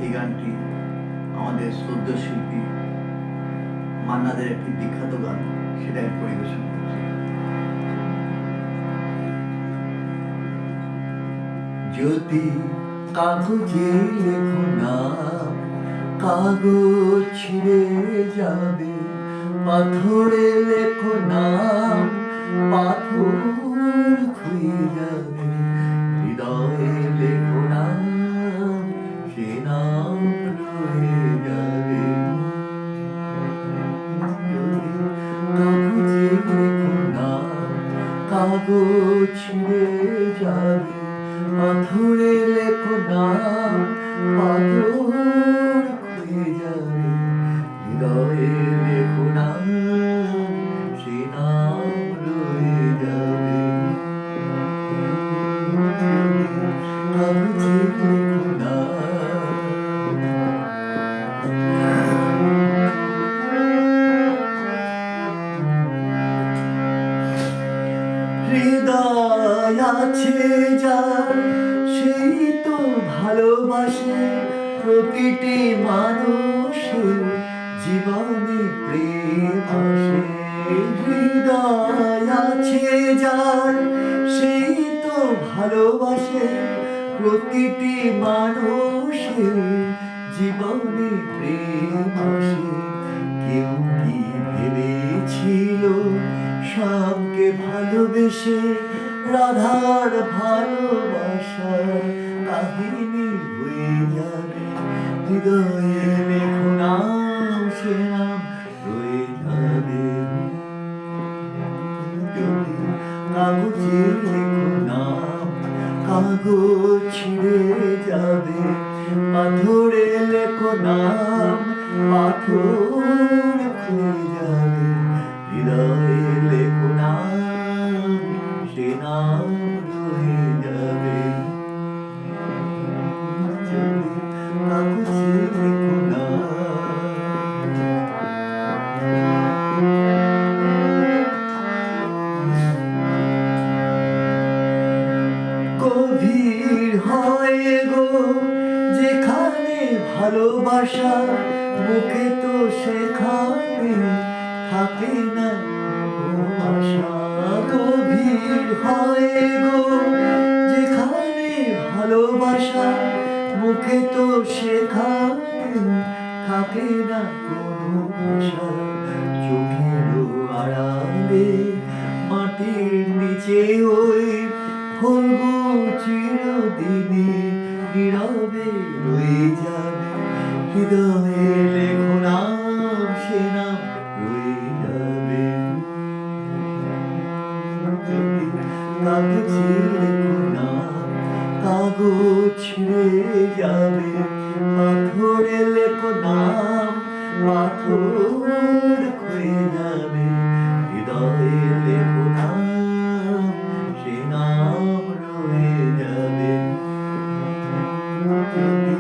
এই গানটি আমাদের শ্রদ্ধ শিল্পী মান্নাদের একটি বিখ্যাত গান, সেটাই পরিবেশন করছি। যদি কাগজে লেখো না, কাগজ ছিঁড়ে যাবে, পাথরে লেখো না, পাথর খুঁয়ে যাবে, হৃদয়ে লেখো না, সে নাম রয়ে যাবে। কাগজে লেখো না, কাগজ ছিঁড়ে যাবে, পাথরে লেখো না, পাথর খুঁয়ে যাবে, হৃদয়ে লেখো না, সে নাম রয়ে যাবে। কাগজে লেখো না। হৃদয় আছে যার, সেই তো ভালোবাসে, প্রতিটি মানুষের জীবনে প্রেম আসে। হৃদয় আছে যার, সেই তো ভালোবাসে, প্রতিটি মানুষের জীবনে প্রেম আসে। কেউ কি ভেবেছিল শ্যামকে ভালোবেসে রাধার ভালোবাসার কাহিনী হয়ে যাবে? হৃদয়ে লেখো নাম, সে নাম রয়ে যাবে। যদি কাগজে লেখো নাম, কাগজ ছিঁড়ে যাবে, পাথরে লেখো নাম, পাথর খুঁয়ে যাবে, হৃদয়ে লেখো নাম, সে নাম রয়ে যাবে। যদি কাগজে লেখো নাম। গভীর হয় গো যেখানে ভালোবাসা, মুখে তো সেখানে থাকে না ভাষা। গভীর হয় গো যেখানে ভালোবাসা, মুখে তো সেখানে থাকে না কোনো ভাষা। চোখেরও আড়ালে মাটির নিচে ওই ফুলগো চিরদিনই নীরবে রয়ে যাবে। হৃদয়ে লেখো নাম, সে নাম রয়ে যাবে। যদি কাগজে লেখো নাম, কাগজ ছিঁড়ে যাবে, পাথরে লেখো নাম, পাথর খুঁয়ে যাবে, হৃদয়ে লেখো নাম, সে নাম রয়ে যাবে। যদি